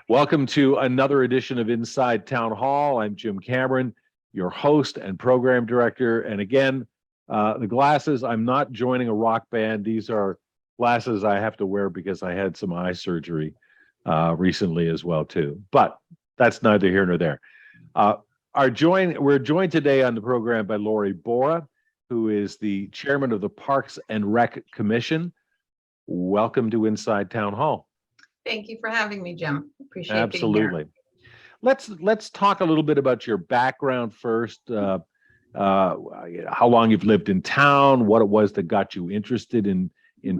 Welcome to another edition of Inside Town Hall. I'm Jim Cameron, your host and program director. And again, the glasses, I'm not joining a rock band. These are glasses I have to wear because I had some eye surgery recently as well, too. But that's neither here nor there. We're joined today on the program by Lori Bora, who is the chairman of the Parks and Rec Commission. Welcome to Inside Town Hall. Thank you for having me, Jim. Appreciate Absolutely. being here. Let's talk a little bit about your background first. How long you've lived in town, what it was that got you interested in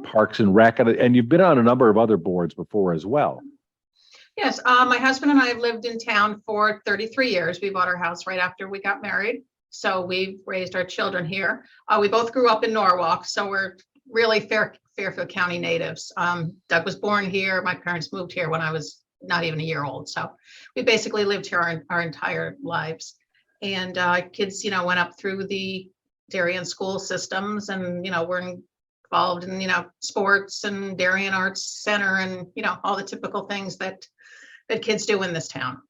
Parks and Rec, and you've been on a number of other boards before as well. Yes, my husband and I have lived in town for 33 years. We bought our house right after we got married, so we've raised our children here. We both grew up in Norwalk, so we're really Fairfield County natives. Doug was born here. My parents moved here when I was not even a year old. So we basically lived here our entire lives. And kids, went up through the Darien school systems and, were involved in, sports and Darien Arts Center and, all the typical things that kids do in this town.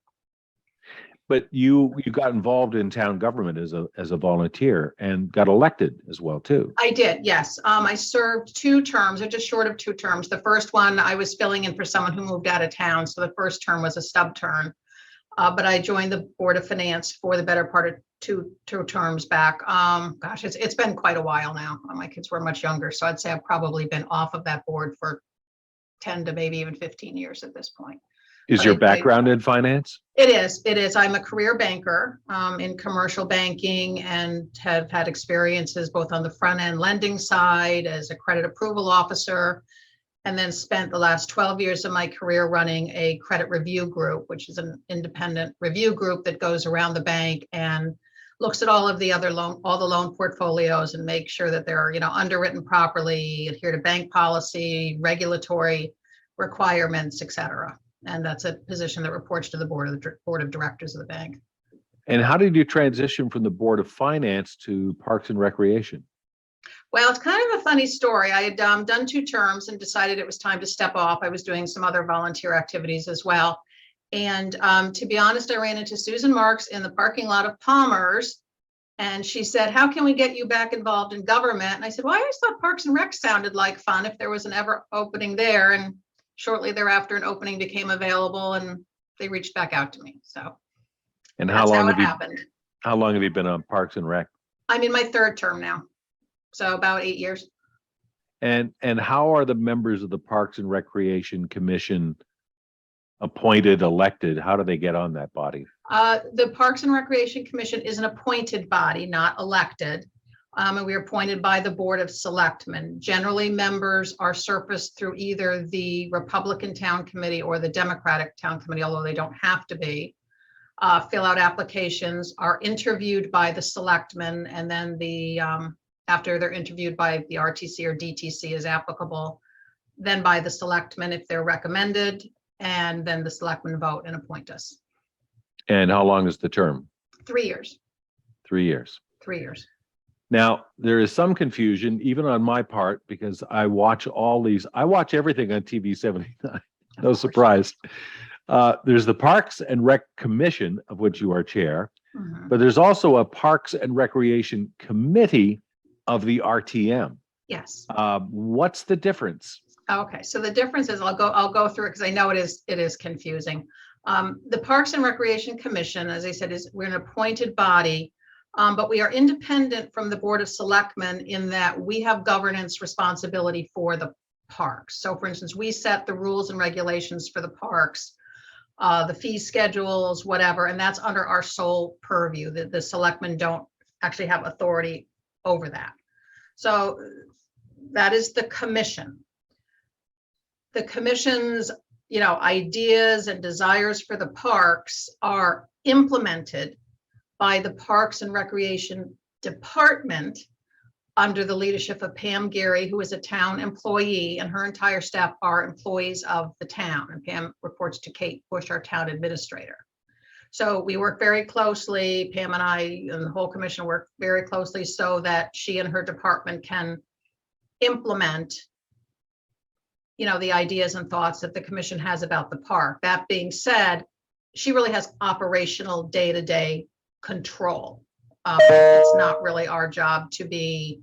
But you got involved in town government as a volunteer and got elected as well, too. I did, yes. I served 2 terms, or just short of 2 terms. The first one, I was filling in for someone who moved out of town. So the first term was a stub term. But I joined the Board of Finance for the better part of two terms back. Gosh, it's been quite a while now. My kids were much younger. So I'd say I've probably been off of that board for 10 to maybe even 15 years at this point. Is your background in finance? It is. I'm a career banker in commercial banking and have had experiences both on the front end lending side as a credit approval officer, and then spent the last 12 years of my career running a credit review group, which is an independent review group that goes around the bank and looks at all the loan portfolios and make sure that they're underwritten properly, adhere to bank policy, regulatory requirements, et cetera. And that's a position that reports to the board of directors of the bank. And how did you transition from the Board of Finance to Parks and Recreation? Well, it's kind of a funny story. I had done 2 terms and decided it was time to step off. I was doing some other volunteer activities as well. And to be honest, I ran into Susan Marks in the parking lot of Palmer's. And she said, "How can we get you back involved in government?" And I said, "Well, I always thought Parks and Rec sounded like fun if there was an ever opening there." And shortly thereafter, an opening became available and they reached back out to me. So and how long have you been on Parks and Rec? I'm in my 3rd term now. So about 8 years. And how are the members of the Parks and Recreation Commission appointed, elected? How do they get on that body? The Parks and Recreation Commission is an appointed body, not elected. And we are appointed by the Board of Selectmen. Generally, members are surfaced through either the Republican Town Committee or the Democratic Town Committee, although they don't have to be. Fill out applications, are interviewed by the selectmen, and then after they're interviewed by the RTC or DTC as applicable, then by the selectmen if they're recommended, and then the selectmen vote and appoint us. And how long is the term? 3 years. 3 years. 3 years. Now, there is some confusion, even on my part, because I watch everything on TV 79. No surprise. There's the Parks and Rec Commission, of which you are chair, but there's also a Parks and Recreation Committee of the RTM. Yes. What's the difference? Okay, so the difference is I'll go through it because I know it is confusing. The Parks and Recreation Commission, as I said, we're an appointed body. But we are independent from the Board of Selectmen in that we have governance responsibility for the parks. So for instance, we set the rules and regulations for the parks, the fee schedules, whatever, and that's under our sole purview. The selectmen don't actually have authority over that. So that is the commission. The commission's ideas and desires for the parks are implemented by the Parks and Recreation Department under the leadership of Pam Gary, who is a town employee, and her entire staff are employees of the town. And Pam reports to Kate Bush, our town administrator. So we work very closely, Pam and I and the whole commission work very closely so that she and her department can implement the ideas and thoughts that the commission has about the park. That being said, she really has operational day-to-day control. It's not really our job to be,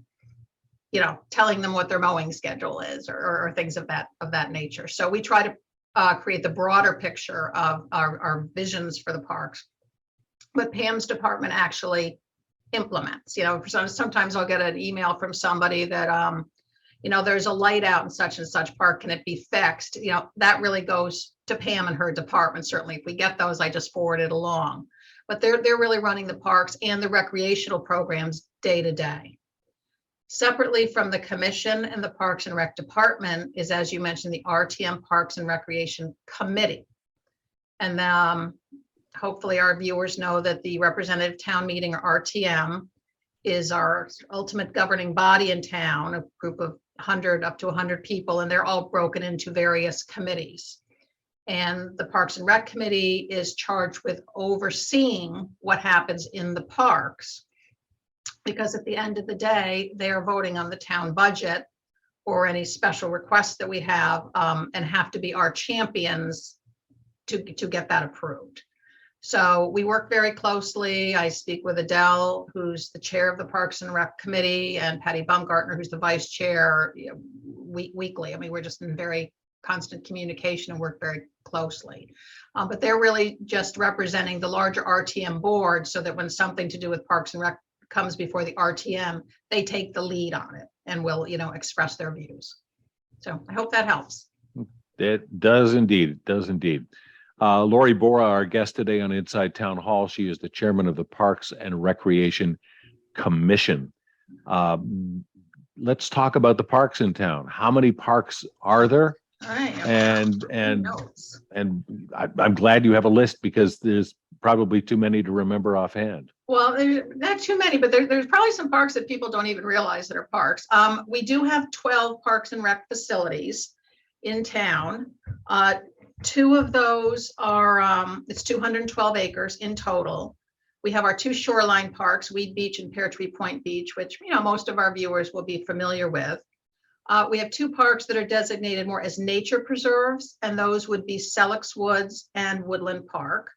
telling them what their mowing schedule is or things of that nature. So we try to create the broader picture of our visions for the parks, but Pam's department actually implements. Sometimes I'll get an email from somebody that there's a light out in such and such park, can it be fixed? That really goes to Pam and her department. Certainly if we get those, I just forward it along, but they're really running the parks and the recreational programs day to day. Separately from the commission and the Parks and Rec department is, as you mentioned, the RTM Parks and Recreation Committee. And hopefully our viewers know that the representative town meeting, or RTM, is our ultimate governing body in town, a group of 100 up to 100 people, and they're all broken into various committees. And the Parks and Rec Committee is charged with overseeing what happens in the parks, because at the end of the day, they are voting on the town budget or any special requests that we have, and have to be our champions to get that approved. So we work very closely. I speak with Adele, who's the chair of the Parks and Rec Committee, and Patty Baumgartner, who's the vice chair, weekly. I mean, we're just in very constant communication and work very closely. But they're really just representing the larger RTM board, so that when something to do with Parks and Rec comes before the RTM, they take the lead on it and will, express their views. So I hope that helps. It does indeed. It does indeed. Lori Bora, our guest today on Inside Town Hall. She is the chairman of the Parks and Recreation Commission. Let's talk about the parks in town. How many parks are there? All right. And I'm glad you have a list, because there's probably too many to remember offhand. Well, there's not too many, but there's probably some parks that people don't even realize that are parks. We do have 12 parks and rec facilities in town. 2 of those are, it's 212 acres in total. We have our 2 shoreline parks, Weed Beach and Pear Tree Point Beach, which, most of our viewers will be familiar with. We have 2 parks that are designated more as nature preserves, and those would be Selleck's Woods and Woodland Park.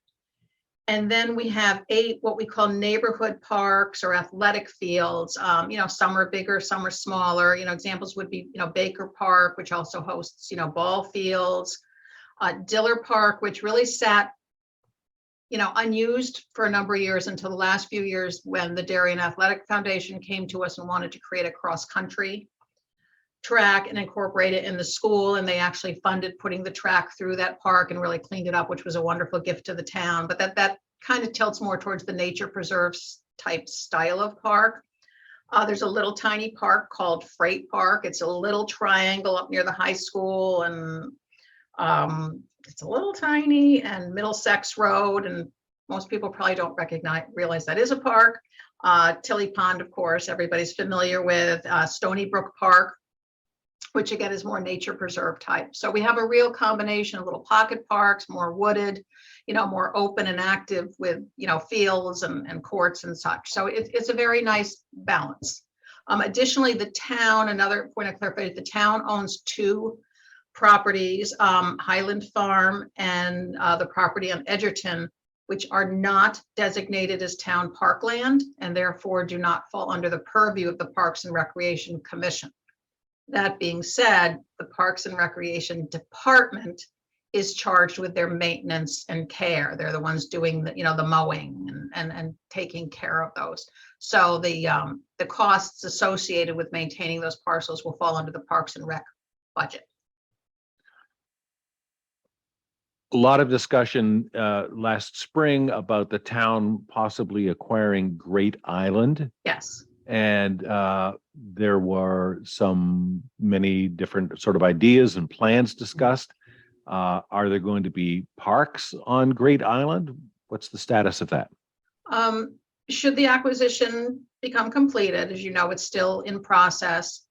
And then we have 8 what we call neighborhood parks or athletic fields. Some are bigger, some are smaller. Examples would be, Baker Park, which also hosts, ball fields. Diller Park, which really sat, unused for a number of years until the last few years, when the Darien Athletic Foundation came to us and wanted to create a cross-country track and incorporate it in the school. And they actually funded putting the track through that park and really cleaned it up, which was a wonderful gift to the town. But that kind of tilts more towards the nature preserves type style of park. There's a little tiny park called Freight Park. It's a little triangle up near the high school, and it's a little tiny, and Middlesex Road, and most people probably don't realize that is a park. Tilly Pond, of course, everybody's familiar with. Stony Brook Park, which again is more nature preserve type. So we have a real combination of little pocket parks, more wooded, more open and active with, fields and courts and such. So it's a very nice balance. Additionally, the town, another point of clarification, the town owns 2 properties, Highland Farm and the property on Edgerton, which are not designated as town parkland and therefore do not fall under the purview of the Parks and Recreation Commission. That being said, the Parks and Recreation Department is charged with their maintenance and care. They're the ones doing the mowing and taking care of those. So the costs associated with maintaining those parcels will fall under the Parks and Rec budget. A lot of discussion last spring about the town possibly acquiring Great Island. Yes. And there were many different sort of ideas and plans discussed. Are there going to be parks on Great Island? What's the status of that? Should the acquisition become completed, as you know, it's still in process,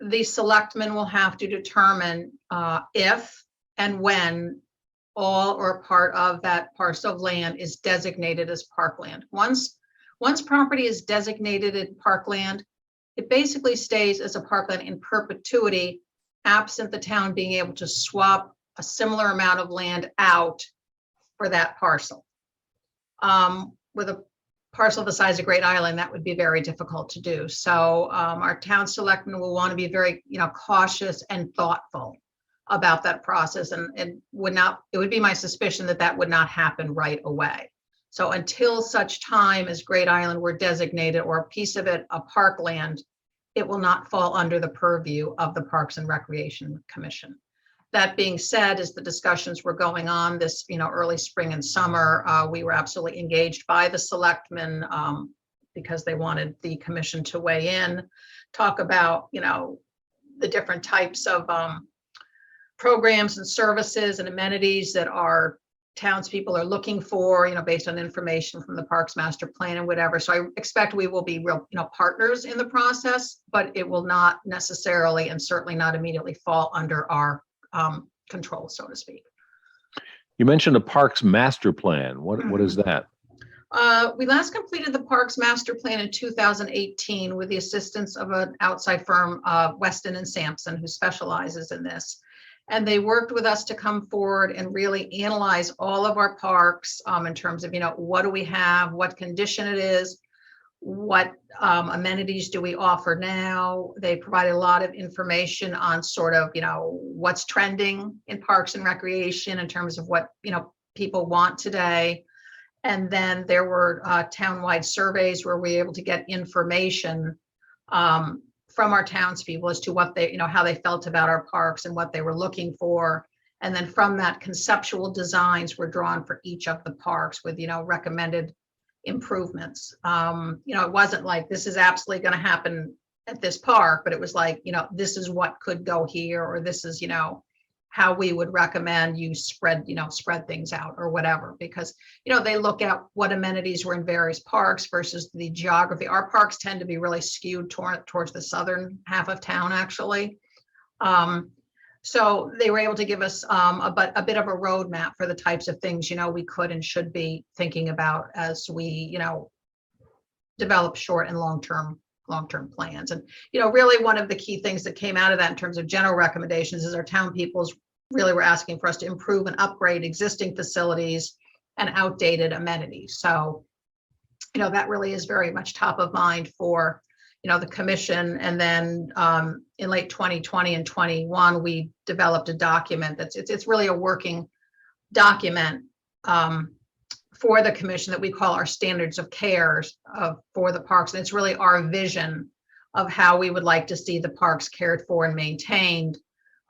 the selectmen will have to determine if and when all or part of that parcel of land is designated as parkland. Once property is designated in parkland, it basically stays as a parkland in perpetuity absent the town being able to swap a similar amount of land out for that parcel. With a parcel the size of Great Island, that would be very difficult to do. So our town selectmen will want to be very, cautious and thoughtful about that process, and it would be my suspicion that that would not happen right away. So until such time as Great Island were designated, or a piece of it, a parkland, it will not fall under the purview of the Parks and Recreation Commission. That being said, as the discussions were going on this, early spring and summer, we were absolutely engaged by the selectmen because they wanted the commission to weigh in, talk about, the different types of programs and services and amenities that our townspeople are looking for, based on information from the Parks Master Plan and whatever. So I expect we will be real, partners in the process, but it will not necessarily, and certainly not immediately, fall under our control, so to speak. You mentioned a Parks Master Plan. What is that? We last completed the Parks Master Plan in 2018 with the assistance of an outside firm, Weston and Sampson, who specializes in this. And they worked with us to come forward and really analyze all of our parks in terms of, what do we have, what condition it is, what amenities do we offer now. They provided a lot of information on sort of, what's trending in Parks and Recreation in terms of what, people want today. And then there were townwide surveys where we were able to get information from our townspeople as to what they, how they felt about our parks and what they were looking for. And then from that, conceptual designs were drawn for each of the parks with, recommended improvements. It wasn't like this is absolutely going to happen at this park, but it was like, this is what could go here, or this is, how we would recommend you spread things out or whatever, because, they look at what amenities were in various parks versus the geography. Our parks tend to be really skewed towards the southern half of town, actually. So they were able to give us a bit of a roadmap for the types of things, we could and should be thinking about as we, develop short and long-term plans. And, really one of the key things that came out of that in terms of general recommendations is our town peoples really were asking for us to improve and upgrade existing facilities and outdated amenities. So, that really is very much top of mind for, the commission. And then in late 2020 and 21, we developed a document it's really a working document for the commission that we call our standards of care for the parks. And it's really our vision of how we would like to see the parks cared for and maintained,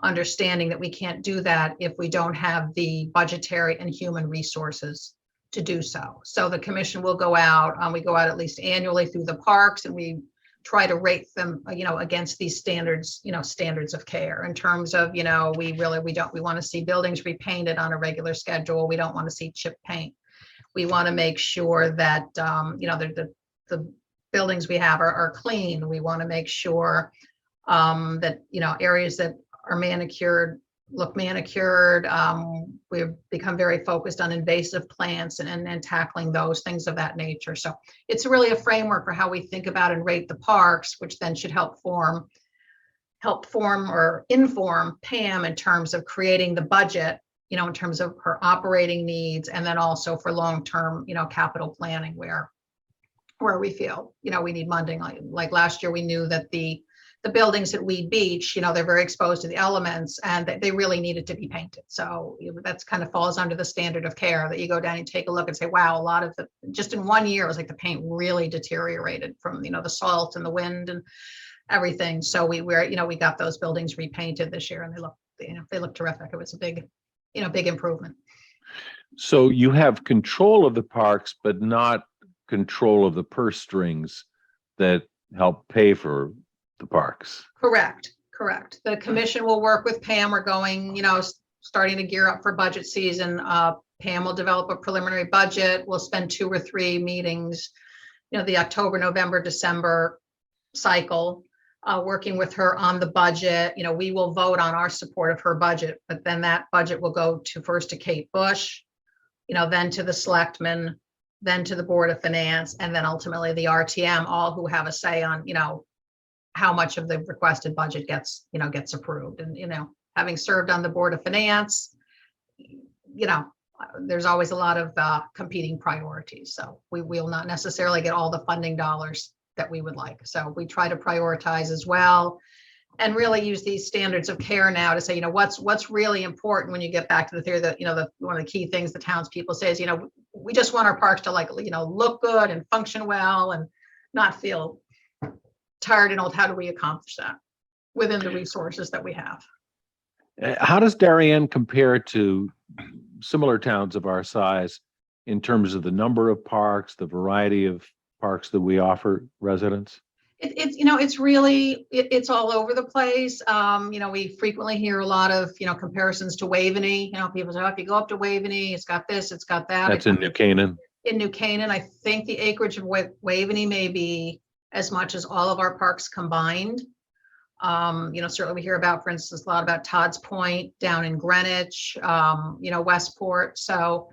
understanding that we can't do that if we don't have the budgetary and human resources to do so. So the commission will go out, we go out at least annually through the parks, and we try to rate them, against these standards, standards of care in terms of, we want to see buildings repainted on a regular schedule. We don't want to see chip paint. We want to make sure that, the buildings we have are clean. We want to make sure that, areas that are manicured look manicured. We've become very focused on invasive plants and tackling those things of that nature. So it's really a framework for how we think about and rate the parks, which then should help form or inform Pam in terms of creating the budget, in terms of her operating needs, and then also for long-term, capital planning where we feel, we need funding. Like last year, we knew that the buildings at Weed Beach, they're very exposed to the elements, and they really needed to be painted. So that's kind of falls under the standard of care that you go down and take a look and say, wow, a lot of just in 1 year, it was like the paint really deteriorated from, the salt and the wind and everything. So we got those buildings repainted this year, and they look terrific. It was a big improvement. So you have control of the parks, but not control of the purse strings that help pay for the parks. Correct. The commission will work with Pam. We're going, starting to gear up for budget season. Pam will develop a preliminary budget. We'll spend 2 or 3 meetings, the October, November, December cycle, working with her on the budget. We will vote on our support of her budget, but then that budget will go first to Kate Bush, then to the selectmen, then to the Board of Finance, and then ultimately the RTM, all who have a say on, how much of the requested budget gets approved. And, having served on the Board of Finance, there's always a lot of competing priorities. So we will not necessarily get all the funding dollars that we would like. So we try to prioritize as well, and really use these standards of care now to say, what's really important when you get back to the theory that, one of the key things the townspeople say is, we just want our parks to look good and function well and not feel tired and old. How do we accomplish that within the resources that we have? How does Darien compare to similar towns of our size in terms of the number of parks, the variety of parks that we offer residents? It's all over the place. We frequently hear a lot of, comparisons to Waveney. People say, if you go up to Waveney, it's got this, it's got that. That's in New Canaan. In New Canaan, I think the acreage of Waveney may be as much as all of our parks combined. Certainly we hear about, for instance, a lot about Todd's Point down in Greenwich, Westport. So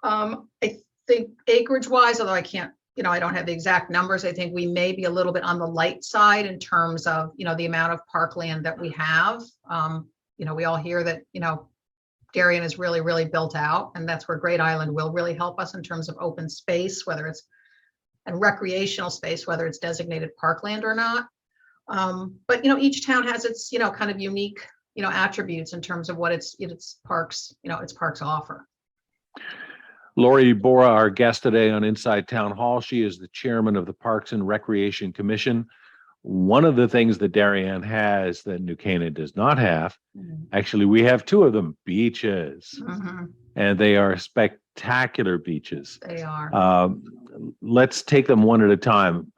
I think acreage wise, although I can't, I don't have the exact numbers, I think we may be a little bit on the light side in terms of, the amount of parkland that we have. We all hear that, Darien is really, really built out, and that's where Great Island will really help us in terms of open space, whether it's and recreational space, whether it's designated parkland or not. But each town has its kind of unique attributes in terms of what its parks offer. Lori Bora, our guest today on Inside Town Hall, she is the chairman of the Parks and Recreation Commission. One of the things that Darien has that New Canaan does not have, actually, we have two of them, beaches, and they are spectacular beaches. They are. Let's take them one at a time.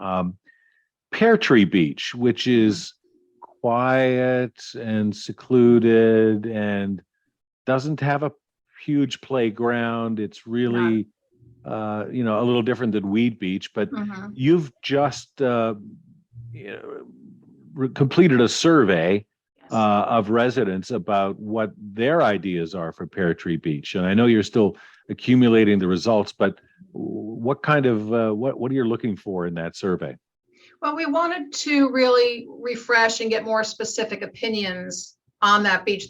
Pear Tree Beach, which is quiet and secluded and doesn't have a huge playground. It's really, a little different than Weed Beach, but you've just completed a survey of residents about what their ideas are for Pear Tree Beach. And I know you're still accumulating the results, but what kind of, what are you looking for in that survey? Well, we wanted to really refresh and get more specific opinions on that beach.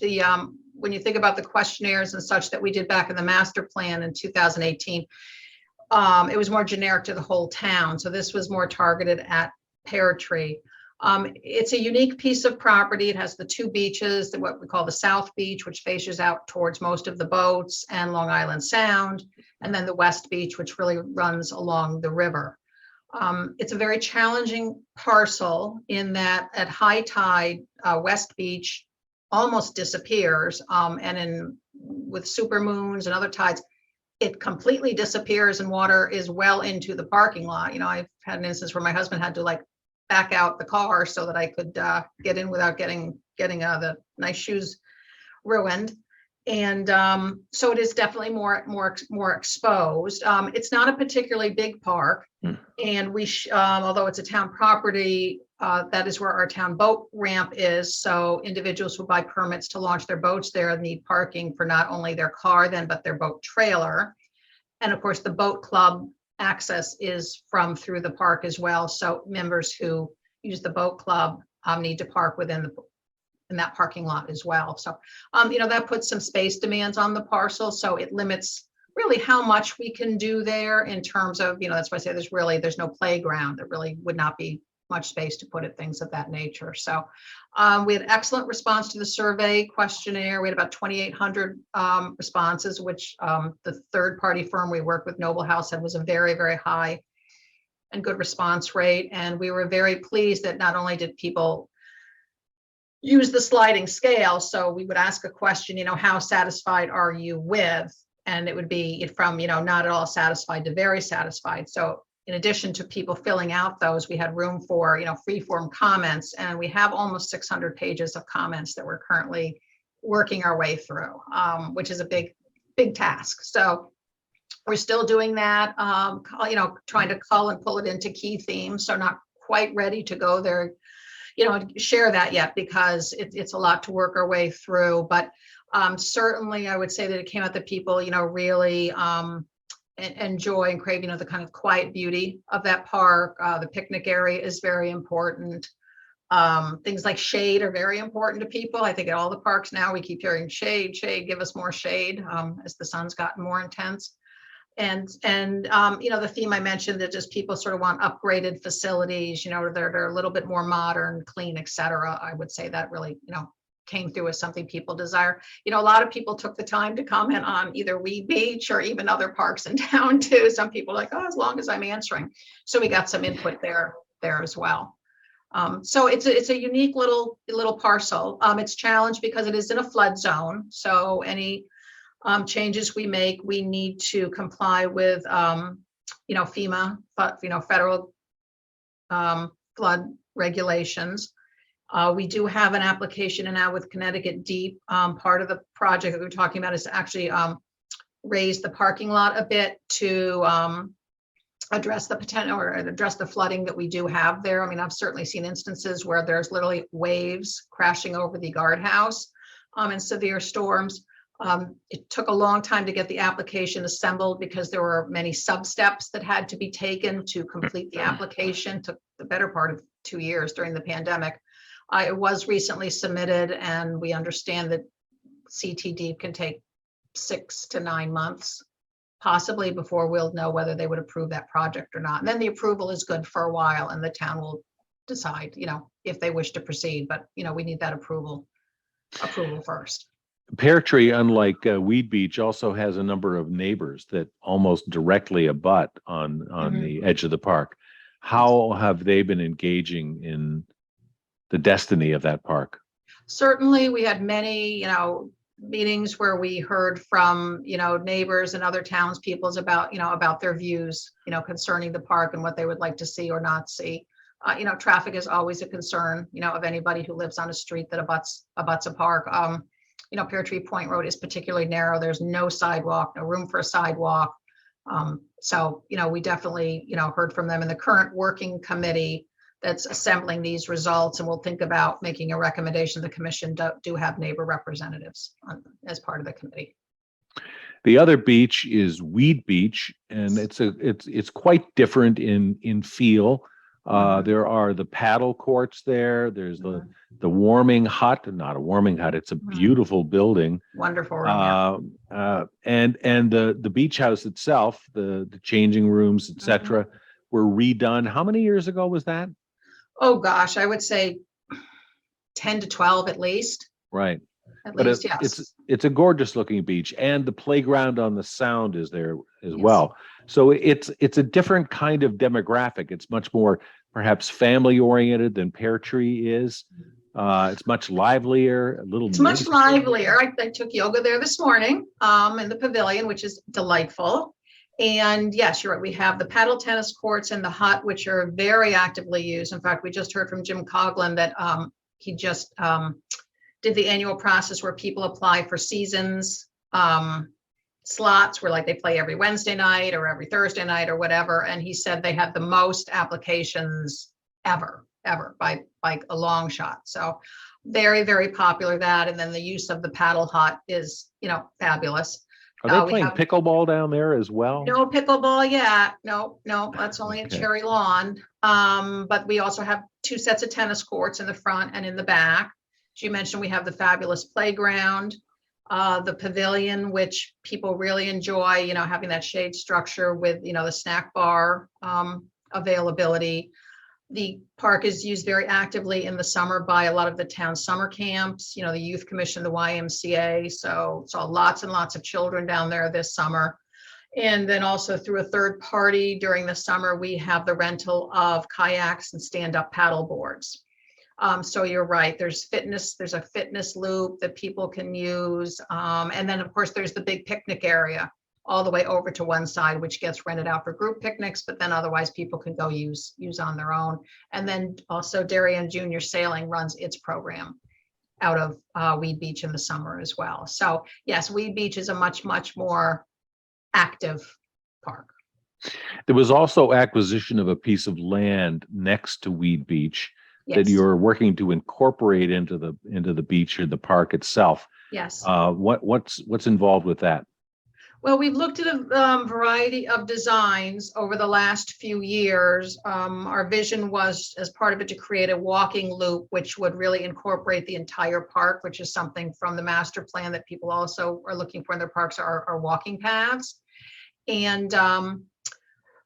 When you think about the questionnaires and such that we did back in the master plan in 2018, it was more generic to the whole town. So this was more targeted at Pear Tree. It's a unique piece of property. It has the two beaches, what we call the South Beach, which faces out towards most of the boats and Long Island Sound, and then the West Beach, which really runs along the river. It's a very challenging parcel in that at high tide, West Beach almost disappears, and with supermoons and other tides, it completely disappears and water is well into the parking lot. I've had an instance where my husband had to back out the car so that I could get in without getting the nice shoes ruined. And so it is definitely more exposed. It's not a particularly big park, and although it's a town property, that is where our town boat ramp is. So individuals who buy permits to launch their boats there need parking for not only their car then, but their boat trailer. And of course, the boat club access is through the park as well. So members who use the boat club need to park in that parking lot as well. So, that puts some space demands on the parcel. So it limits really how much we can do there in terms of, that's why I say there's no playground. There really would not be much space to put it, things of that nature. So we had excellent response to the survey questionnaire. We had about 2,800 responses, which the third party firm we work with, Noble House, said was a very, very high and good response rate. And we were very pleased that not only did people use the sliding scale, so we would ask a question, how satisfied are you with? And it would be from, not at all satisfied to very satisfied. So in addition to people filling out those, we had room for, free form comments, and we have almost 600 pages of comments that we're currently working our way through, which is a big task. So we're still doing that, trying to cull and pull it into key themes. So not quite ready to go there, share that yet, because it's a lot to work our way through. But certainly I would say that it came out that people, really enjoy and crave, the kind of quiet beauty of that park. The picnic area is very important. Things like shade are very important to people. I think at all the parks now, we keep hearing shade, shade, give us more shade, as the sun's gotten more intense. And the theme I mentioned, that just people sort of want upgraded facilities, they're a little bit more modern, clean, et cetera. I would say that really, came through as something people desire. A lot of people took the time to comment on either Weed Beach or even other parks in town too. Some people are like, oh, as long as I'm answering. So we got some input there as well. So it's a unique little parcel. It's challenged because it is in a flood zone. So any changes we make, we need to comply with FEMA, but federal flood regulations. We do have an application now with Connecticut Deep. Part of the project that we're talking about is to actually raise the parking lot a bit to address the potential or address the flooding that we do have there. I mean, I've certainly seen instances where there's literally waves crashing over the guardhouse in severe storms. It took a long time to get the application assembled because there were many sub-steps that had to be taken to complete the application. Took the better part of 2 years during the pandemic. It was recently submitted, and we understand that CTD can take 6 to 9 months, possibly, before we'll know whether they would approve that project or not. And then the approval is good for a while, and the town will decide, if they wish to proceed. But we need that approval first. Pear Tree, unlike Weed Beach, also has a number of neighbors that almost directly abut on the edge of the park. How have they been engaging in the destiny of that park? Certainly, we had many, meetings where we heard from, neighbors and other townspeople about their views, concerning the park and what they would like to see or not see. Traffic is always a concern, of anybody who lives on a street that abuts a park. Pear Tree Point Road is particularly narrow. There's no sidewalk, no room for a sidewalk. So, we definitely, heard from them in the current working committee that's assembling these results, and we'll think about making a recommendation. The commission do have neighbor representatives as part of the committee. The other beach is Weed Beach, and it's quite different in feel. There are the paddle courts there. There's the warming hut, not a warming hut. It's a beautiful building. Wonderful room. And the beach house itself, the changing rooms, etc., were redone. How many years ago was that? Oh gosh, I would say 10 to 12 at least. Right. At But least, yes. it's a gorgeous looking beach, and the playground on the Sound is there as well. So it's a different kind of demographic. It's much more perhaps family oriented than Pear Tree is. It's much livelier, It's much livelier. I took yoga there this morning in the pavilion, which is delightful. And yes, you're right. We have the paddle tennis courts and the hut, which are very actively used. In fact, we just heard from Jim Coughlin that he just did the annual process where people apply for seasons slots, where like they play every Wednesday night or every Thursday night or whatever. And he said they had the most applications ever by like a long shot. So very, very popular that. And then the use of the paddle hut is, fabulous. Are they playing pickleball down there as well? No pickleball yet. No, that's only at Cherry Lawn. But we also have 2 sets of tennis courts in the front and in the back. As you mentioned, we have the fabulous playground, the pavilion, which people really enjoy, having that shade structure with, the snack bar availability. The park is used very actively in the summer by a lot of the town summer camps, the youth commission, the YMCA. So saw lots and lots of children down there this summer. And then also through a third party during the summer, we have the rental of kayaks and stand-up paddle boards. So you're right, there's a fitness loop that people can use. And then of course, there's the big picnic area all the way over to one side, which gets rented out for group picnics, but then otherwise people can go use on their own. And then also Darien Junior Sailing runs its program out of Weed Beach in the summer as well. So yes, Weed Beach is a much, much more active park. There was also acquisition of a piece of land next to Weed Beach that you're working to incorporate into the beach or the park itself. Yes. What's involved with that? Well, we've looked at a variety of designs over the last few years. Our vision was, as part of it, to create a walking loop, which would really incorporate the entire park, which is something from the master plan that people also are looking for in their parks, are walking paths. And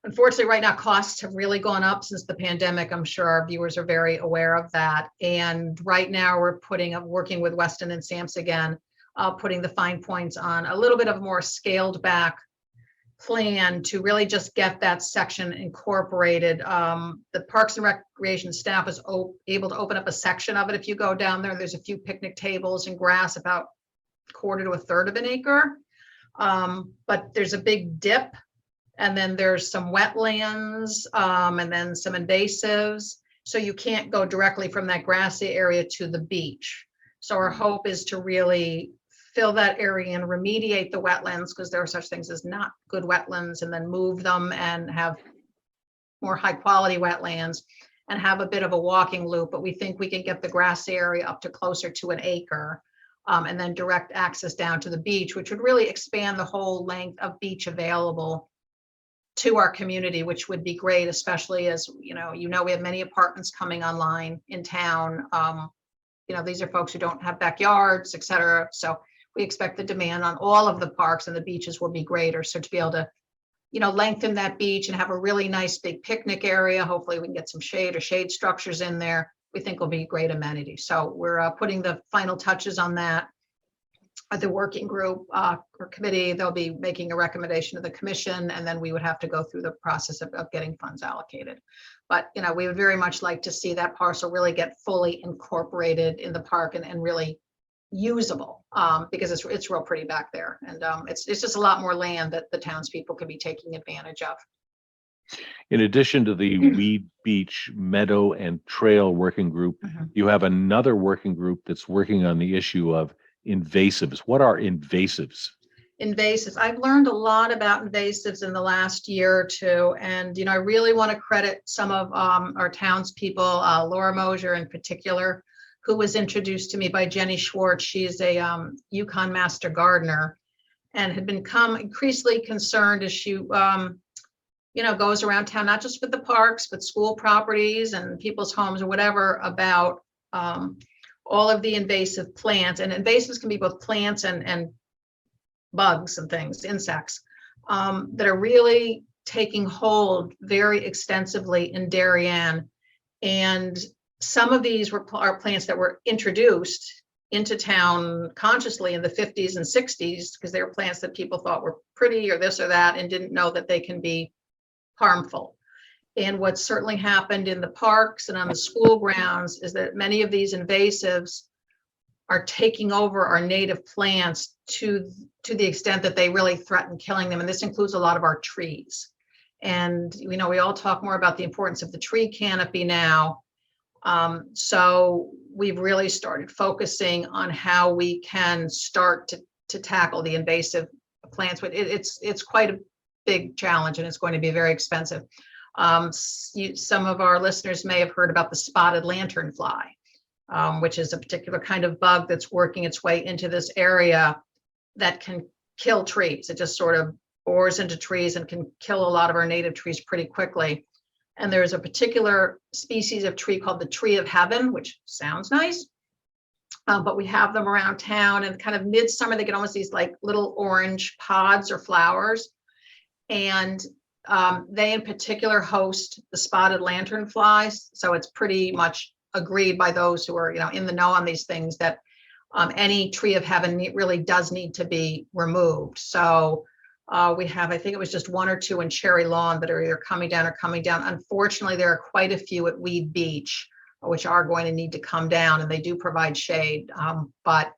unfortunately, right now, costs have really gone up since the pandemic. I'm sure our viewers are very aware of that. And right now, we're working with Weston and Sampson again, putting the fine points on a little bit of a more scaled back plan to really just get that section incorporated. The Parks and Recreation staff was able to open up a section of it. If you go down there, there's a few picnic tables and grass about a quarter to a third of an acre. But there's a big dip, and then there's some wetlands, and then some invasives. So you can't go directly from that grassy area to the beach. So our hope is to really fill that area and remediate the wetlands, because there are such things as not good wetlands, and then move them and have more high quality wetlands and have a bit of a walking loop. But we think we can get the grassy area up to closer to an acre, and then direct access down to the beach, which would really expand the whole length of beach available to our community, which would be great, especially as we have many apartments coming online in town. These are folks who don't have backyards, et cetera. So we expect the demand on all of the parks and the beaches will be greater. So to be able to, lengthen that beach and have a really nice big picnic area, hopefully we can get some shade or shade structures in there, we think will be great amenity. So we're putting the final touches on that. The working group or committee, they'll be making a recommendation to the commission, and then we would have to go through the process of getting funds allocated. But we would very much like to see that parcel really get fully incorporated in the park and really usable, because it's real pretty back there, and it's just a lot more land that the townspeople could be taking advantage of. In addition to the Weed Beach Meadow and Trail Working Group, you have another working group that's working on the issue of invasives. What are invasives? Invasives. I've learned a lot about invasives in the last year or two, and I really want to credit some of our townspeople, Laura Mosier in particular, who was introduced to me by Jenny Schwartz. She's a Yukon Master Gardener, and had become increasingly concerned as she goes around town, not just with the parks, but school properties and people's homes or whatever, about all of the invasive plants. And invasives can be both plants and bugs and things, insects, that are really taking hold very extensively in Darien. And some of these are plants that were introduced into town consciously in the 50s and 60s, because they were plants that people thought were pretty or this or that, and didn't know that they can be harmful. And what's certainly happened in the parks and on the school grounds is that many of these invasives are taking over our native plants to the extent that they really threaten killing them. And this includes a lot of our trees. And we all talk more about the importance of the tree canopy now. So we've really started focusing on how we can start to tackle the invasive plants. But it's quite a big challenge, and it's going to be very expensive. Some of our listeners may have heard about the spotted lanternfly, which is a particular kind of bug that's working its way into this area that can kill trees. It just sort of bores into trees and can kill a lot of our native trees pretty quickly. And there's a particular species of tree called the tree of heaven, which sounds nice, but we have them around town, and kind of midsummer, they get almost these like little orange pods or flowers. And they in particular host the spotted lanternflies. So it's pretty much agreed by those who are in the know on these things that any tree of heaven really does need to be removed. So we have, I think it was just one or two in Cherry Lawn that are either coming down or coming down. Unfortunately, there are quite a few at Weed Beach, which are going to need to come down, and they do provide shade. But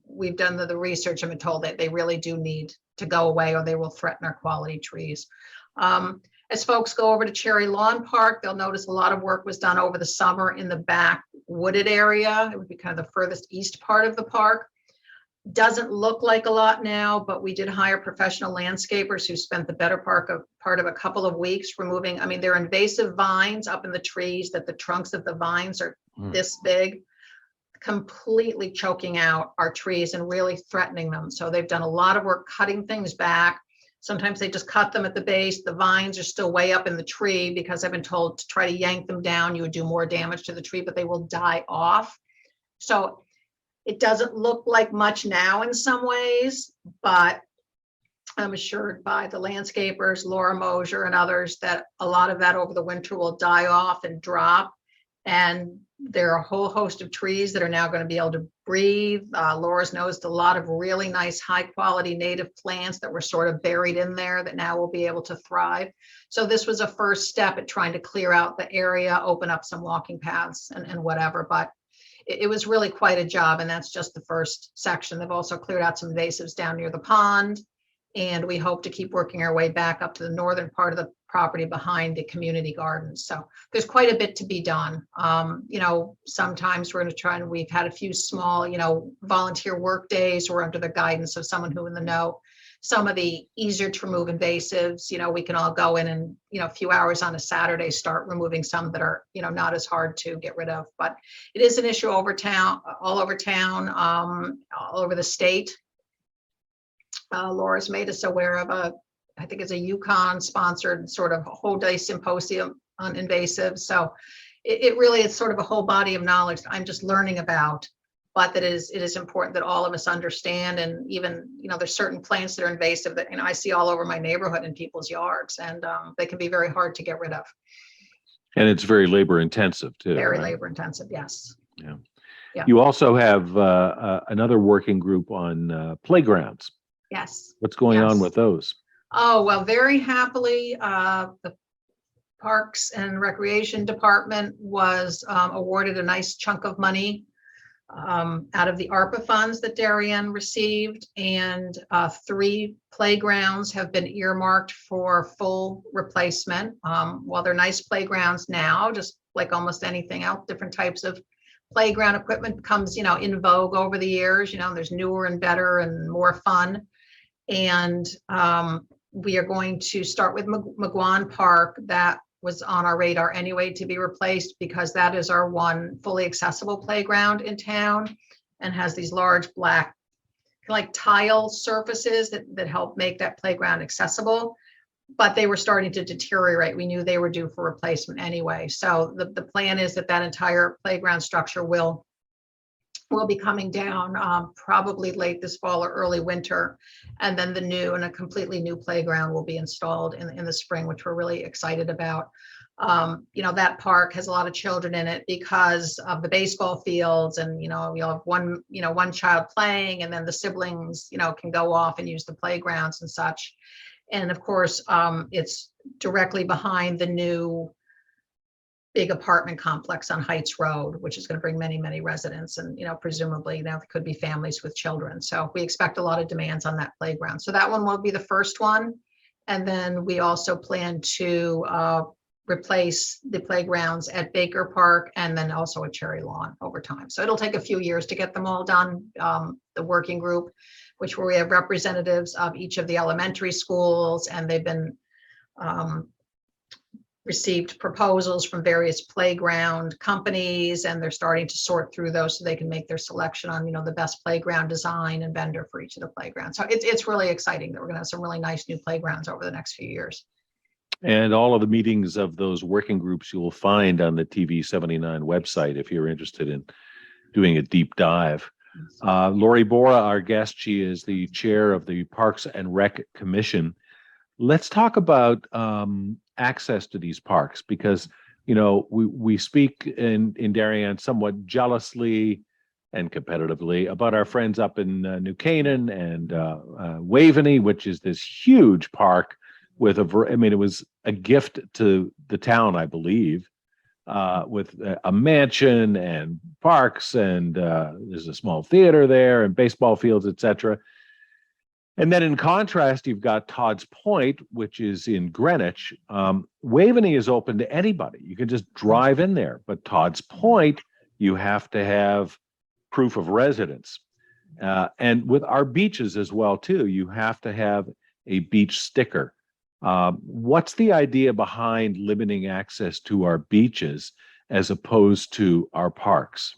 we've done the research and been told that they really do need to go away, or they will threaten our quality trees. As folks go over to Cherry Lawn Park, they'll notice a lot of work was done over the summer in the back wooded area. It would be kind of the furthest east part of the park. Doesn't look like a lot now, but we did hire professional landscapers who spent the better part of a couple of weeks removing, there are invasive vines up in the trees that the trunks of the vines are this big. completely choking out our trees and really threatening them. So they've done a lot of work cutting things back. Sometimes they just cut them at the base. The vines are still way up in the tree because I've been told to try to yank them down. You would do more damage to the tree, but they will die off. So it doesn't look like much now in some ways, but I'm assured by the landscapers, Laura Mosier and others, that a lot of that over the winter will die off and drop. And there are a whole host of trees that are now going to be able to breathe. Laura's noticed a lot of really nice, high quality native plants that were sort of buried in there that now will be able to thrive. So this was a first step at trying to clear out the area, open up some walking paths and whatever. But it was really quite a job. And that's just the first section. They've also cleared out some invasives down near the pond. And we hope to keep working our way back up to the northern part of the property behind the community gardens. So there's quite a bit to be done. Sometimes we're going to try, and we've had a few small, volunteer work days. We're under the guidance of someone who in the know. Some of the easier to remove invasives, we can all go in and, a few hours on a Saturday, start removing some that are, not as hard to get rid of. But it is an issue over town, all over the state. Laura's made us aware of I think it's a Yukon sponsored sort of whole day symposium on invasives. So it really is sort of a whole body of knowledge I'm just learning about, but that it is important that all of us understand. And even, there's certain plants that are invasive that, I see all over my neighborhood in people's yards, and they can be very hard to get rid of. And it's very labor intensive too. Very right? labor intensive. Yes. Yeah. Yeah. You also have another working group on playgrounds. Yes. What's going on with those? Oh, well, very happily, the Parks and Recreation Department was awarded a nice chunk of money out of the ARPA funds that Darien received, and 3 playgrounds have been earmarked for full replacement. While they're nice playgrounds now, just like almost anything else, different types of playground equipment becomes, in vogue over the years. There's newer and better and more fun. And we are going to start with McGuan Park. That was on our radar anyway to be replaced, because that is our one fully accessible playground in town and has these large black like tile surfaces that help make that playground accessible. But they were starting to deteriorate. We knew they were due for replacement anyway. So the plan is that entire playground structure will be coming down probably late this fall or early winter. And then the new and a completely new playground will be installed in the spring, which we're really excited about. That park has a lot of children in it because of the baseball fields, and, we all have one child playing, and then the siblings, can go off and use the playgrounds and such. And of course, it's directly behind the new big apartment complex on Heights Road, which is going to bring many, many residents, and presumably there could be families with children. So we expect a lot of demands on that playground. So that one will be the first one, and then we also plan to replace the playgrounds at Baker Park and then also at Cherry Lawn over time. So it'll take a few years to get them all done. The working group, where we have representatives of each of the elementary schools, and they've been received proposals from various playground companies, and they're starting to sort through those so they can make their selection on, the best playground design and vendor for each of the playgrounds. So it's really exciting that we're going to have some really nice new playgrounds over the next few years. And all of the meetings of those working groups you will find on the TV 79 website if you're interested in doing a deep dive. Lori Bora, our guest, she is the chair of the Parks and Rec Commission. Let's talk about access to these parks, because we speak in Darien somewhat jealously and competitively about our friends up in New Canaan and Waveney, which is this huge park with it was a gift to the town, I believe, with a mansion and parks, and there's a small theater there and baseball fields, etc. And then in contrast, you've got Todd's Point, which is in Greenwich. Waveney is open to anybody. You can just drive in there. But Todd's Point, you have to have proof of residence. And with our beaches as well, too, you have to have a beach sticker. What's the idea behind limiting access to our beaches as opposed to our parks?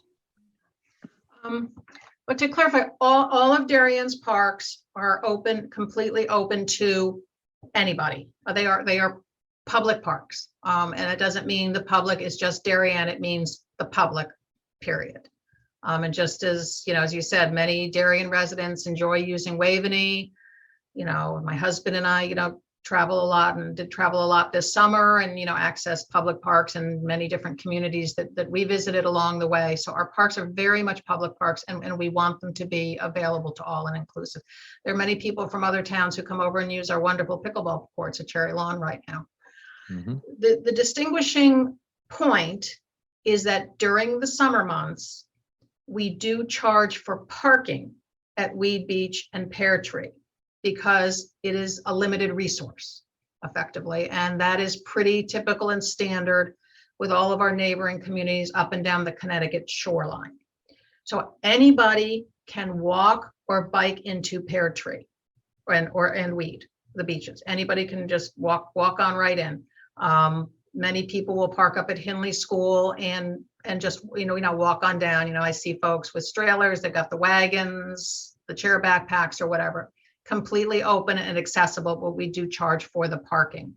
But to clarify, all of Darien's parks are open, completely open to anybody. They are public parks. And it doesn't mean the public is just Darien, it means the public, period. And just as, as you said, many Darien residents enjoy using Waveney. My husband and I, travel a lot and did travel a lot this summer and, access public parks and many different communities that we visited along the way. So our parks are very much public parks and we want them to be available to all and inclusive. There are many people from other towns who come over and use our wonderful pickleball courts at Cherry Lawn right now. Mm-hmm. The distinguishing point is that during the summer months, we do charge for parking at Weed Beach and Pear Tree, because it is a limited resource effectively. And that is pretty typical and standard with all of our neighboring communities up and down the Connecticut shoreline. So anybody can walk or bike into Pear Tree and Weed, the beaches. Anybody can just walk on right in. Many people will park up at Hinley School and just, walk on down. I see folks with trailers, they've got the wagons, the chair backpacks or whatever. Completely open and accessible, but we do charge for the parking.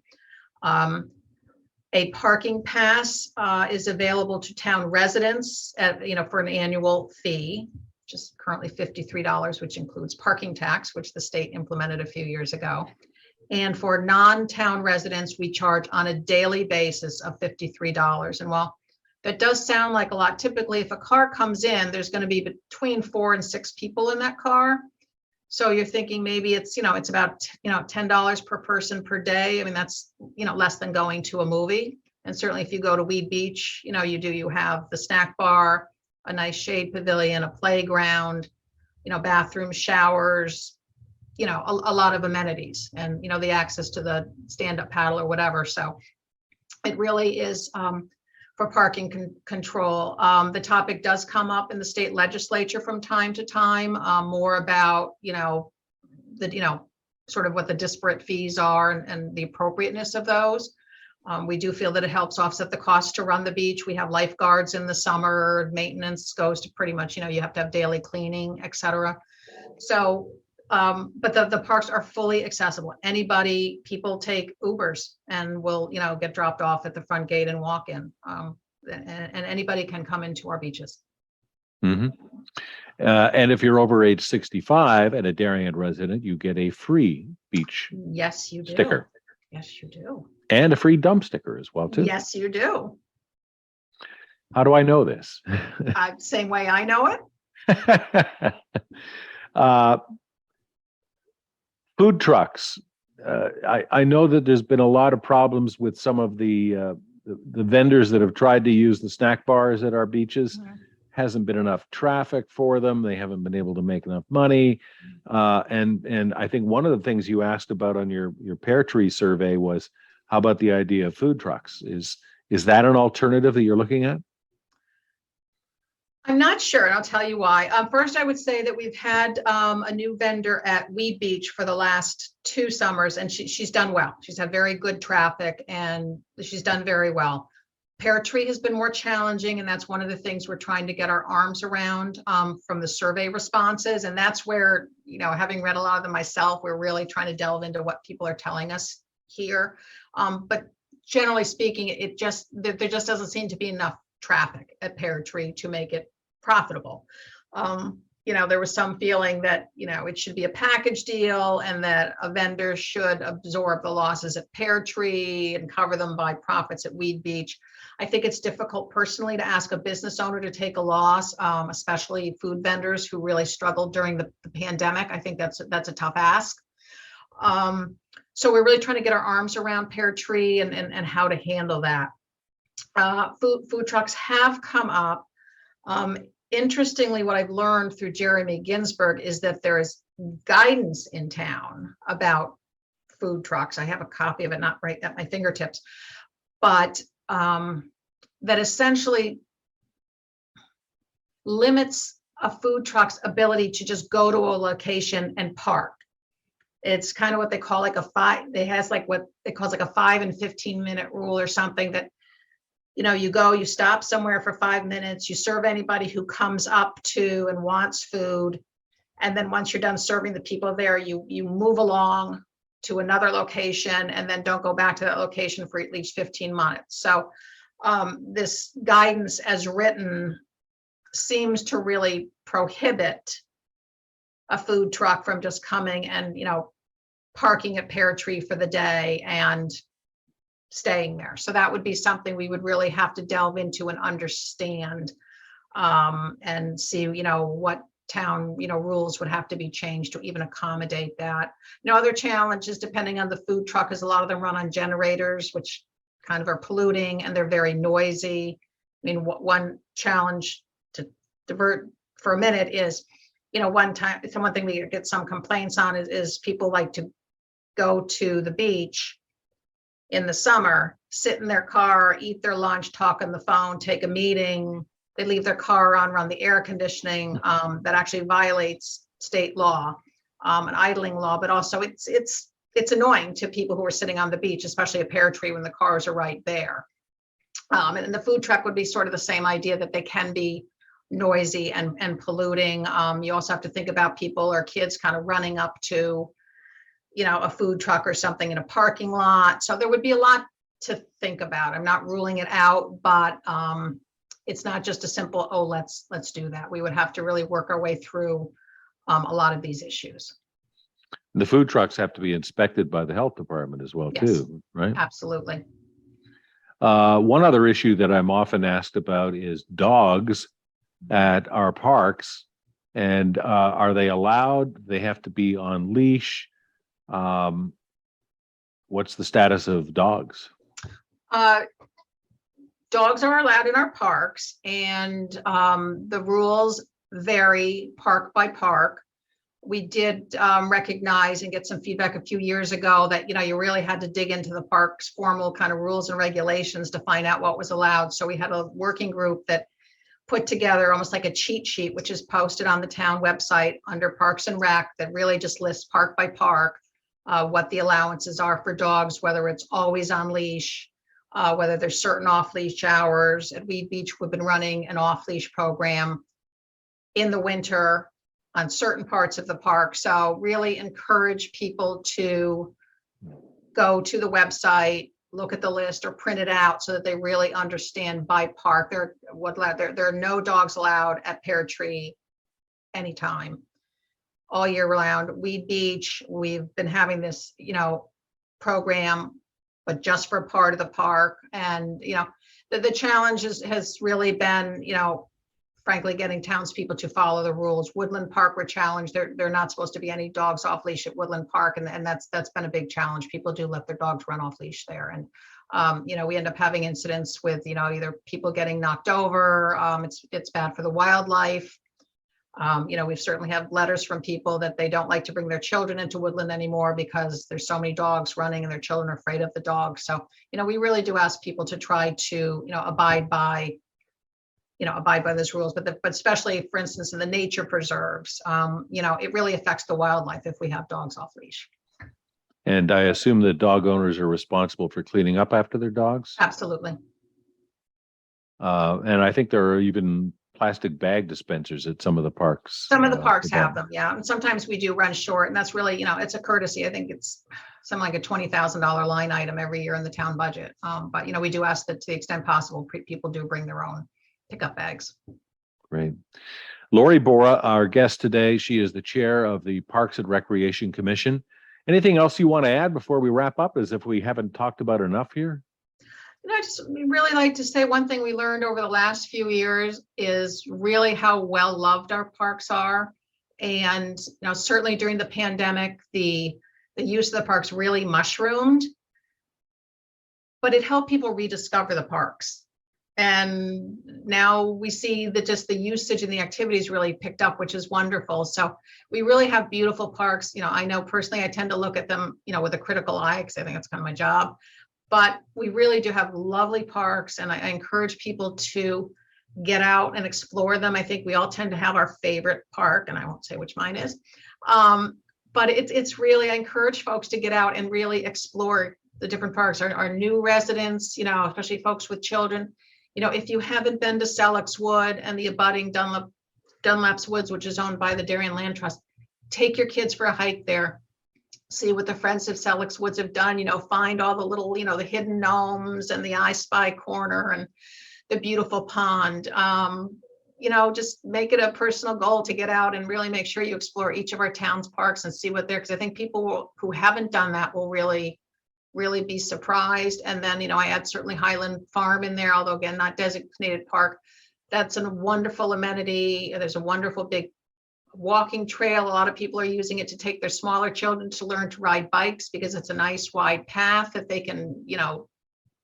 A parking pass is available to town residents at, for an annual fee, which is currently $53, which includes parking tax, which the state implemented a few years ago. And for non-town residents, we charge on a daily basis of $53. And while that does sound like a lot, typically if a car comes in, there's going to be between 4 and 6 people in that car. So you're thinking maybe it's, it's about, $10 per person per day. I mean, that's, less than going to a movie. And certainly if you go to Weed Beach, you have the snack bar, a nice shade pavilion, a playground, bathroom, showers, a lot of amenities and, the access to the stand-up paddle or whatever. So it really is, for parking control. The topic does come up in the state legislature from time to time, more about, sort of what the disparate fees are and the appropriateness of those. We do feel that it helps offset the cost to run the beach. We have lifeguards in the summer, maintenance goes to pretty much, you have to have daily cleaning, et cetera. So, but the parks are fully accessible. People take Ubers and will, get dropped off at the front gate and walk in. And anybody can come into our beaches. Mm-hmm. And if you're over age 65 and a Darien resident, you get a free beach Yes, you do. sticker. Yes, you do. And a free dump sticker as well, too. Yes, you do. How do I know this? Same way I know it. Food trucks. I know that there's been a lot of problems with some of the vendors that have tried to use the snack bars at our beaches. Mm-hmm. Hasn't been enough traffic for them. They haven't been able to make enough money. And I think one of the things you asked about on your Pear Tree survey was, how about the idea of food trucks? Is that an alternative that you're looking at? I'm not sure, and I'll tell you why. First, I would say that we've had a new vendor at Weed Beach for the last 2 summers, and she's done well. She's had very good traffic, and she's done very well. Pear Tree has been more challenging, and that's one of the things we're trying to get our arms around from the survey responses. And that's where, having read a lot of them myself, we're really trying to delve into what people are telling us here. But generally speaking, there just doesn't seem to be enough traffic at Pear Tree to make it profitable. There was some feeling that, it should be a package deal and that a vendor should absorb the losses at Pear Tree and cover them by profits at Weed Beach. I think it's difficult personally to ask a business owner to take a loss, especially food vendors who really struggled during the pandemic. I think that's a tough ask. So we're really trying to get our arms around Pear Tree and how to handle that. Food trucks have come up. Interestingly, what I've learned through Jeremy Ginsburg is that there is guidance in town about food trucks. I have a copy of it, not right at my fingertips, but that essentially limits a food truck's ability to just go to a location and park. It's kind of what they call like what they call like a 5 and 15 minute rule or something, that you go, you stop somewhere for 5 minutes, you serve anybody who comes up to and wants food. And then once you're done serving the people there, you move along to another location and then don't go back to that location for at least 15 minutes. So this guidance as written seems to really prohibit a food truck from just coming and, parking at Pear Tree for the day and staying there. So that would be something we would really have to delve into and understand, and see, what town, rules would have to be changed to even accommodate that. Other challenges, depending on the food truck, is a lot of them run on generators, which kind of are polluting, and they're very noisy. I mean, one challenge, to divert for a minute, is, one thing we get some complaints on is people like to go to the beach in the summer, sit in their car, eat their lunch, talk on the phone, take a meeting. They leave their car on, run the air conditioning. That actually violates state law, and idling law. But also, it's annoying to people who are sitting on the beach, especially a Pear Tree, when the cars are right there. And the food truck would be sort of the same idea, that they can be noisy and polluting. You also have to think about people or kids kind of running up to, a food truck or something in a parking lot. So there would be a lot to think about. I'm not ruling it out, but it's not just a simple, oh, let's do that. We would have to really work our way through a lot of these issues. The food trucks have to be inspected by the health department as well, Yes. too, right? Absolutely. One other issue that I'm often asked about is dogs at our parks. And are they allowed? They have to be on leash. What's the status of dogs? Dogs are allowed in our parks, and the rules vary park by park. We did recognize and get some feedback a few years ago that, you really had to dig into the park's formal kind of rules and regulations to find out what was allowed. So we had a working group that put together almost like a cheat sheet, which is posted on the town website under Parks and Rec, that really just lists park by park what the allowances are for dogs, whether it's always on leash, whether there's certain off-leash hours. At Weed Beach, we've been running an off-leash program in the winter on certain parts of the park. So really encourage people to go to the website, look at the list, or print it out so that they really understand by park. There are no dogs allowed at Pear Tree anytime, all year round. Weed Beach, we've been having this, program, but just for part of the park. And, the challenge has really been, frankly, getting townspeople to follow the rules. Woodland Park were challenged. They're not supposed to be any dogs off leash at Woodland Park. And that's been a big challenge. People do let their dogs run off leash there. And, we end up having incidents with, either people getting knocked over. It's bad for the wildlife. We've certainly had letters from people that they don't like to bring their children into Woodland anymore because there's so many dogs running and their children are afraid of the dogs. So, we really do ask people to try to, abide by those rules, but especially, for instance, in the nature preserves, it really affects the wildlife if we have dogs off leash. And I assume that dog owners are responsible for cleaning up after their dogs? Absolutely. And I think there are even plastic bag dispensers at some of the parks. Some of the parks have them, yeah. And sometimes we do run short, and that's really, it's a courtesy. I think it's something like a $20,000 line item every year in the town budget. But, we do ask that to the extent possible, people do bring their own pickup bags. Great. Lori Bora, our guest today, she is the chair of the Parks and Recreation Commission. Anything else you want to add before we wrap up, as if we haven't talked about enough here? I just really like to say one thing we learned over the last few years is really how well loved our parks are. And, certainly during the pandemic, the use of the parks really mushroomed, but it helped people rediscover the parks. And now we see that just the usage and the activities really picked up, which is wonderful. So we really have beautiful parks. I know personally, I tend to look at them, with a critical eye, because I think that's kind of my job. But we really do have lovely parks, and I encourage people to get out and explore them. I think we all tend to have our favorite park, and I won't say which mine is. But it's really, I encourage folks to get out and really explore the different parks. Our new residents, especially folks with children, if you haven't been to Selleck's Wood and the abutting Dunlap's Woods, which is owned by the Darien Land Trust, take your kids for a hike there. See what the Friends of Selleck's Woods have done, find all the little, the hidden gnomes and the I Spy corner and the beautiful pond. Just make it a personal goal to get out and really make sure you explore each of our town's parks and see what they're, because I think people who haven't done that will really be surprised. And then, I add certainly Highland Farm in there, although again, not designated park. That's a wonderful amenity. There's a wonderful big walking trail. A lot of people are using it to take their smaller children to learn to ride bikes because it's a nice wide path that they can,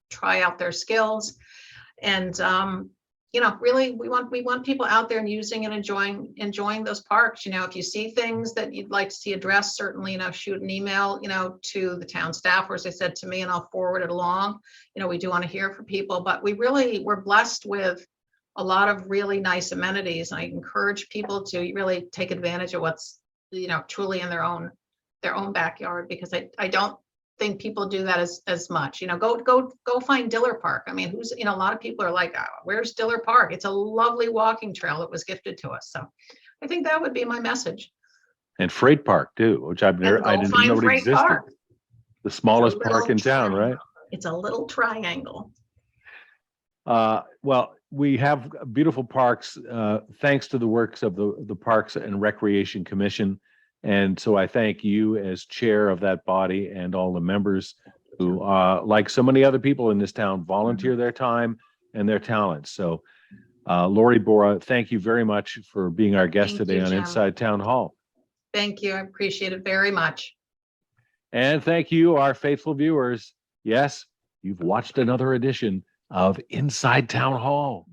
try out their skills. And, really we want people out there and using and enjoying those parks. If you see things that you'd like to see addressed, certainly, shoot an email, to the town staff, or as I said, to me, and I'll forward it along. We do want to hear from people, but we're blessed with a lot of really nice amenities. And I encourage people to really take advantage of what's, truly in their own backyard, because I don't think people do that as much. Go find Diller Park. I mean, a lot of people are like, oh, where's Diller Park? It's a lovely walking trail that was gifted to us. So I think that would be my message. And Freight Park too, which I didn't know it existed. Park. The smallest park in town, right? It's a little triangle. Well, we have beautiful parks, thanks to the works of the Parks and Recreation Commission. And so I thank you as chair of that body and all the members who, like so many other people in this town, volunteer their time and their talents. So, Lori Bora, thank you very much for being our guest today on Inside Town Hall. Thank you. I appreciate it very much. And thank you, our faithful viewers. Yes, you've watched another edition of Inside Town Hall.